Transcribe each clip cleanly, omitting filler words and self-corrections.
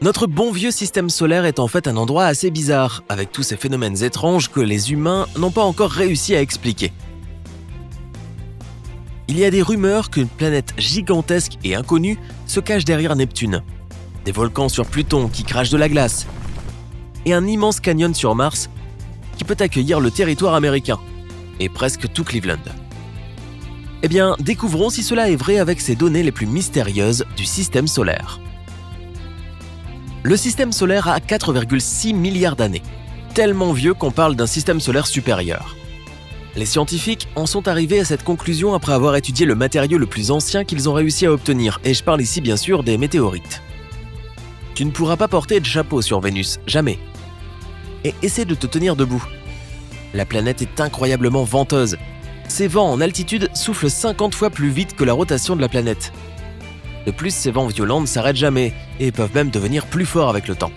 Notre bon vieux système solaire est en fait un endroit assez bizarre, avec tous ces phénomènes étranges que les humains n'ont pas encore réussi à expliquer. Il y a des rumeurs qu'une planète gigantesque et inconnue se cache derrière Neptune, des volcans sur Pluton qui crachent de la glace, et un immense canyon sur Mars qui peut accueillir le territoire américain, et presque tout Cleveland. Eh bien, découvrons si cela est vrai avec ces données les plus mystérieuses du système solaire. Le système solaire a 4,6 milliards d'années, tellement vieux qu'on parle d'un système solaire supérieur. Les scientifiques en sont arrivés à cette conclusion après avoir étudié le matériau le plus ancien qu'ils ont réussi à obtenir, et je parle ici bien sûr des météorites. Tu ne pourras pas porter de chapeau sur Vénus, jamais. Et essaie de te tenir debout. La planète est incroyablement venteuse. Ces vents en altitude soufflent 50 fois plus vite que la rotation de la planète. De plus, ces vents violents ne s'arrêtent jamais et peuvent même devenir plus forts avec le temps.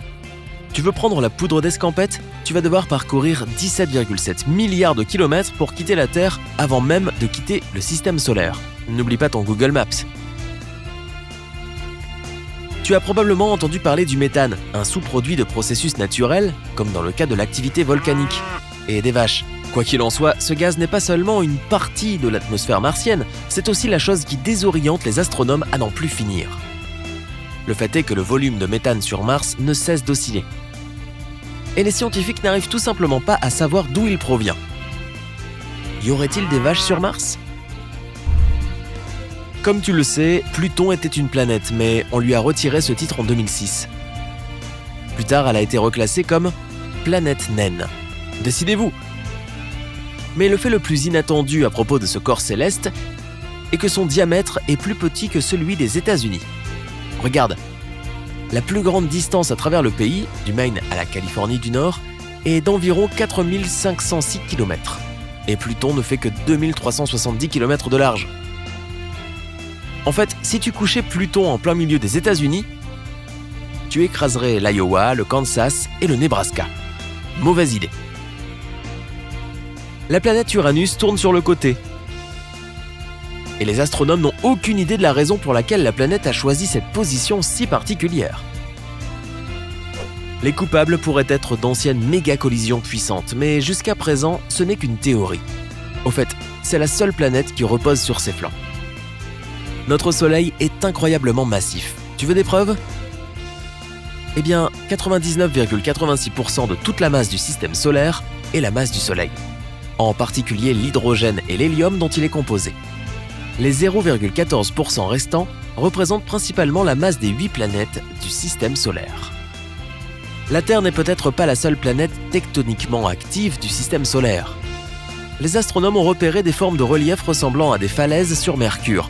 Tu veux prendre la poudre d'escampette ? Tu vas devoir parcourir 17,7 milliards de kilomètres pour quitter la Terre avant même de quitter le système solaire. N'oublie pas ton Google Maps. Tu as probablement entendu parler du méthane, un sous-produit de processus naturels, comme dans le cas de l'activité volcanique, et des vaches. Quoi qu'il en soit, ce gaz n'est pas seulement une partie de l'atmosphère martienne, c'est aussi la chose qui désoriente les astronomes à n'en plus finir. Le fait est que le volume de méthane sur Mars ne cesse d'osciller. Et les scientifiques n'arrivent tout simplement pas à savoir d'où il provient. Y aurait-il des vaches sur Mars ? Comme tu le sais, Pluton était une planète, mais on lui a retiré ce titre en 2006. Plus tard, elle a été reclassée comme planète naine. Décidez-vous ! Mais le fait le plus inattendu à propos de ce corps céleste est que son diamètre est plus petit que celui des États-Unis. Regarde, la plus grande distance à travers le pays, du Maine à la Californie du Nord, est d'environ 4506 km. Et Pluton ne fait que 2370 km de large. En fait, si tu couchais Pluton en plein milieu des États-Unis, tu écraserais l'Iowa, le Kansas et le Nebraska. Mauvaise idée. La planète Uranus tourne sur le côté. Et les astronomes n'ont aucune idée de la raison pour laquelle la planète a choisi cette position si particulière. Les coupables pourraient être d'anciennes méga-collisions puissantes, mais jusqu'à présent, ce n'est qu'une théorie. Au fait, c'est la seule planète qui repose sur ses flancs. Notre Soleil est incroyablement massif. Tu veux des preuves ? Eh bien, 99,86% de toute la masse du système solaire est la masse du Soleil. En particulier l'hydrogène et l'hélium dont il est composé. Les 0,14% restants représentent principalement la masse des 8 planètes du système solaire. La Terre n'est peut-être pas la seule planète tectoniquement active du système solaire. Les astronomes ont repéré des formes de relief ressemblant à des falaises sur Mercure.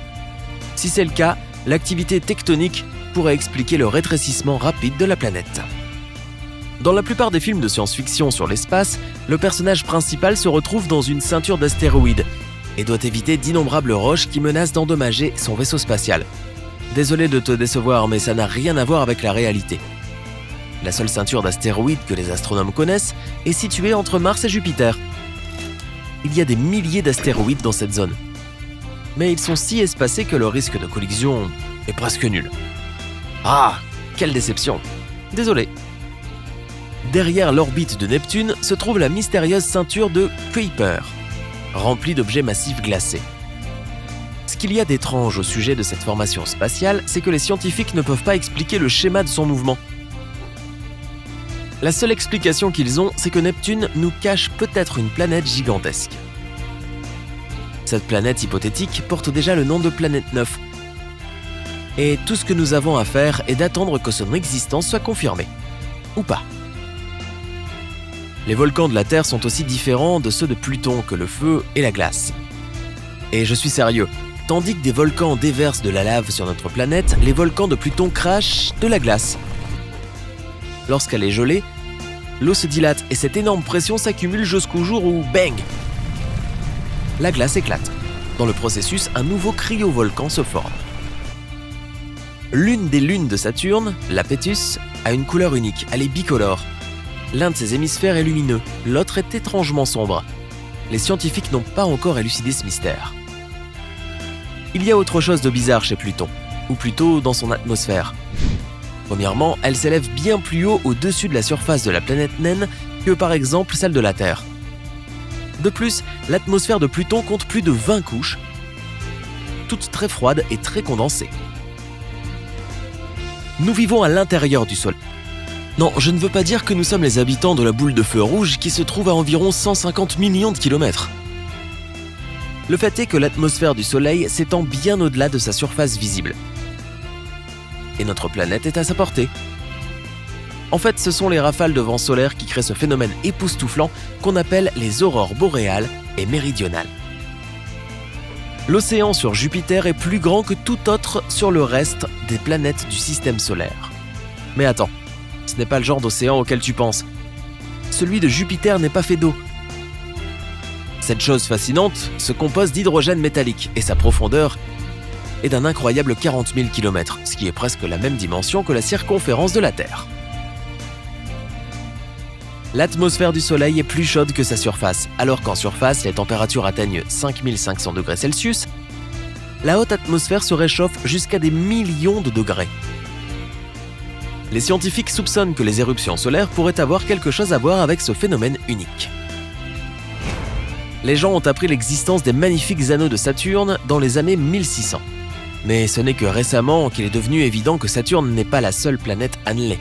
Si c'est le cas, l'activité tectonique pourrait expliquer le rétrécissement rapide de la planète. Dans la plupart des films de science-fiction sur l'espace, le personnage principal se retrouve dans une ceinture d'astéroïdes et doit éviter d'innombrables roches qui menacent d'endommager son vaisseau spatial. Désolé de te décevoir, mais ça n'a rien à voir avec la réalité. La seule ceinture d'astéroïdes que les astronomes connaissent est située entre Mars et Jupiter. Il y a des milliers d'astéroïdes dans cette zone. Mais ils sont si espacés que le risque de collision est presque nul. Ah, quelle déception! Désolé. Derrière l'orbite de Neptune se trouve la mystérieuse ceinture de Kuiper, remplie d'objets massifs glacés. Ce qu'il y a d'étrange au sujet de cette formation spatiale, c'est que les scientifiques ne peuvent pas expliquer le schéma de son mouvement. La seule explication qu'ils ont, c'est que Neptune nous cache peut-être une planète gigantesque. Cette planète hypothétique porte déjà le nom de planète 9. Et tout ce que nous avons à faire est d'attendre que son existence soit confirmée. Ou pas. Les volcans de la Terre sont aussi différents de ceux de Pluton que le feu et la glace. Et je suis sérieux, tandis que des volcans déversent de la lave sur notre planète, les volcans de Pluton crachent de la glace. Lorsqu'elle est gelée, l'eau se dilate et cette énorme pression s'accumule jusqu'au jour où, bang ! La glace éclate. Dans le processus, un nouveau cryovolcan se forme. L'une des lunes de Saturne, la Pétus, a une couleur unique, elle est bicolore. L'un de ses hémisphères est lumineux, l'autre est étrangement sombre. Les scientifiques n'ont pas encore élucidé ce mystère. Il y a autre chose de bizarre chez Pluton, ou plutôt dans son atmosphère. Premièrement, elle s'élève bien plus haut au-dessus de la surface de la planète naine que par exemple celle de la Terre. De plus, l'atmosphère de Pluton compte plus de 20 couches, toutes très froides et très condensées. Nous vivons à l'intérieur du Soleil. Non, je ne veux pas dire que nous sommes les habitants de la boule de feu rouge qui se trouve à environ 150 millions de kilomètres. Le fait est que l'atmosphère du Soleil s'étend bien au-delà de sa surface visible. Et notre planète est à sa portée. En fait, ce sont les rafales de vent solaire qui créent ce phénomène époustouflant qu'on appelle les aurores boréales et méridionales. L'océan sur Jupiter est plus grand que tout autre sur le reste des planètes du système solaire. Mais attends, ce n'est pas le genre d'océan auquel tu penses. Celui de Jupiter n'est pas fait d'eau. Cette chose fascinante se compose d'hydrogène métallique et sa profondeur est d'un incroyable 40 000 km, ce qui est presque la même dimension que la circonférence de la Terre. L'atmosphère du Soleil est plus chaude que sa surface, alors qu'en surface, les températures atteignent 5500 degrés Celsius. La haute atmosphère se réchauffe jusqu'à des millions de degrés. Les scientifiques soupçonnent que les éruptions solaires pourraient avoir quelque chose à voir avec ce phénomène unique. Les gens ont appris l'existence des magnifiques anneaux de Saturne dans les années 1600. Mais ce n'est que récemment qu'il est devenu évident que Saturne n'est pas la seule planète annelée.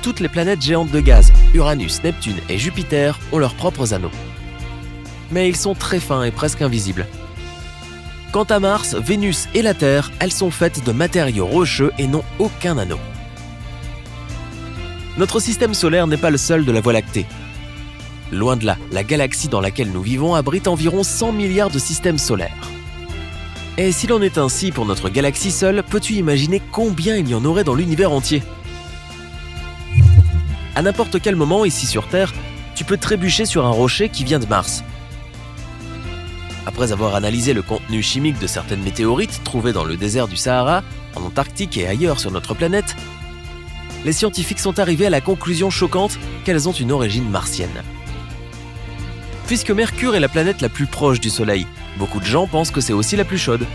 Toutes les planètes géantes de gaz, Uranus, Neptune et Jupiter, ont leurs propres anneaux. Mais ils sont très fins et presque invisibles. Quant à Mars, Vénus et la Terre, elles sont faites de matériaux rocheux et n'ont aucun anneau. Notre système solaire n'est pas le seul de la Voie lactée. Loin de là, la galaxie dans laquelle nous vivons abrite environ 100 milliards de systèmes solaires. Et s'il en est ainsi pour notre galaxie seule, peux-tu imaginer combien il y en aurait dans l'univers entier ? À n'importe quel moment, ici sur Terre, tu peux trébucher sur un rocher qui vient de Mars. Après avoir analysé le contenu chimique de certaines météorites trouvées dans le désert du Sahara, en Antarctique et ailleurs sur notre planète, les scientifiques sont arrivés à la conclusion choquante qu'elles ont une origine martienne. Puisque Mercure est la planète la plus proche du Soleil, beaucoup de gens pensent que c'est aussi la plus chaude.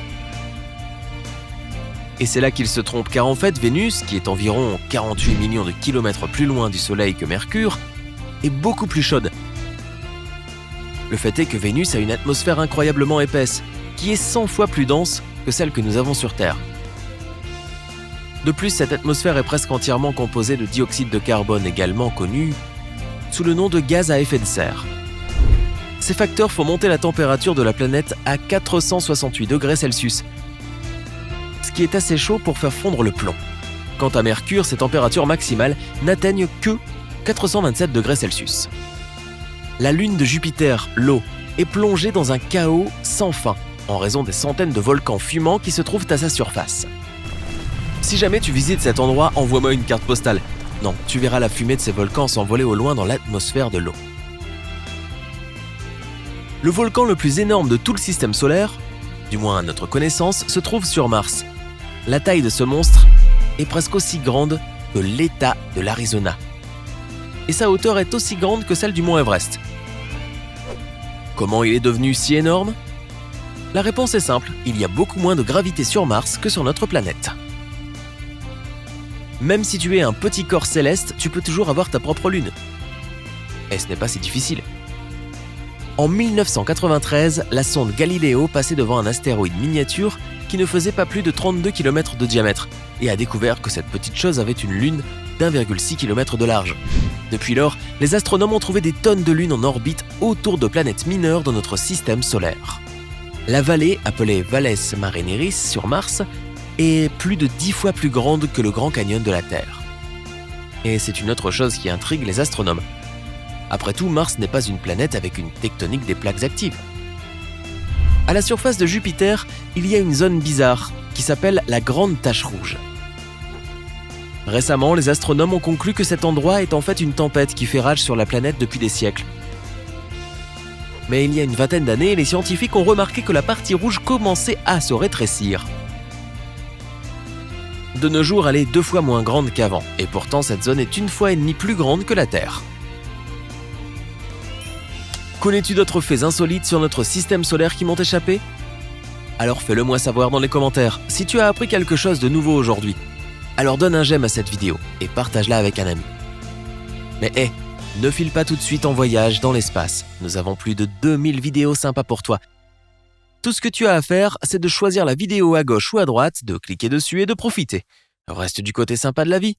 Et c'est là qu'ils se trompent, car en fait Vénus, qui est environ 48 millions de kilomètres plus loin du Soleil que Mercure, est beaucoup plus chaude. Le fait est que Vénus a une atmosphère incroyablement épaisse, qui est 100 fois plus dense que celle que nous avons sur Terre. De plus, cette atmosphère est presque entièrement composée de dioxyde de carbone, également connu sous le nom de gaz à effet de serre. Ces facteurs font monter la température de la planète à 468 degrés Celsius, ce qui est assez chaud pour faire fondre le plomb. Quant à Mercure, ses températures maximales n'atteignent que 427 degrés Celsius. La lune de Jupiter, l'eau, est plongée dans un chaos sans fin, en raison des centaines de volcans fumants qui se trouvent à sa surface. Si jamais tu visites cet endroit, envoie-moi une carte postale. Non, tu verras la fumée de ces volcans s'envoler au loin dans l'atmosphère de l'eau. Le volcan le plus énorme de tout le système solaire, du moins à notre connaissance, se trouve sur Mars. La taille de ce monstre est presque aussi grande que l'État de l'Arizona. Et sa hauteur est aussi grande que celle du mont Everest. Comment il est devenu si énorme ? La réponse est simple, il y a beaucoup moins de gravité sur Mars que sur notre planète. Même si tu es un petit corps céleste, tu peux toujours avoir ta propre lune. Et ce n'est pas si difficile. En 1993, la sonde Galileo passait devant un astéroïde miniature qui ne faisait pas plus de 32 km de diamètre et a découvert que cette petite chose avait une lune d'1,6 km de large. Depuis lors, les astronomes ont trouvé des tonnes de lunes en orbite autour de planètes mineures dans notre système solaire. La vallée, appelée Valles Marineris sur Mars, est plus de 10 fois plus grande que le Grand Canyon de la Terre. Et c'est une autre chose qui intrigue les astronomes. Après tout, Mars n'est pas une planète avec une tectonique des plaques actives. À la surface de Jupiter, il y a une zone bizarre qui s'appelle la Grande Tache Rouge. Récemment, les astronomes ont conclu que cet endroit est en fait une tempête qui fait rage sur la planète depuis des siècles. Mais il y a une vingtaine d'années, les scientifiques ont remarqué que la partie rouge commençait à se rétrécir. De nos jours, elle est 2 fois moins grande qu'avant, et pourtant cette zone est 1,5 fois plus grande que la Terre. Connais-tu d'autres faits insolites sur notre système solaire qui m'ont échappé ? Alors fais-le moi savoir dans les commentaires si tu as appris quelque chose de nouveau aujourd'hui. Alors donne un j'aime à cette vidéo et partage-la avec un ami. Mais ne file pas tout de suite en voyage dans l'espace. Nous avons plus de 2000 vidéos sympas pour toi. Tout ce que tu as à faire, c'est de choisir la vidéo à gauche ou à droite, de cliquer dessus et de profiter. Reste du côté sympa de la vie.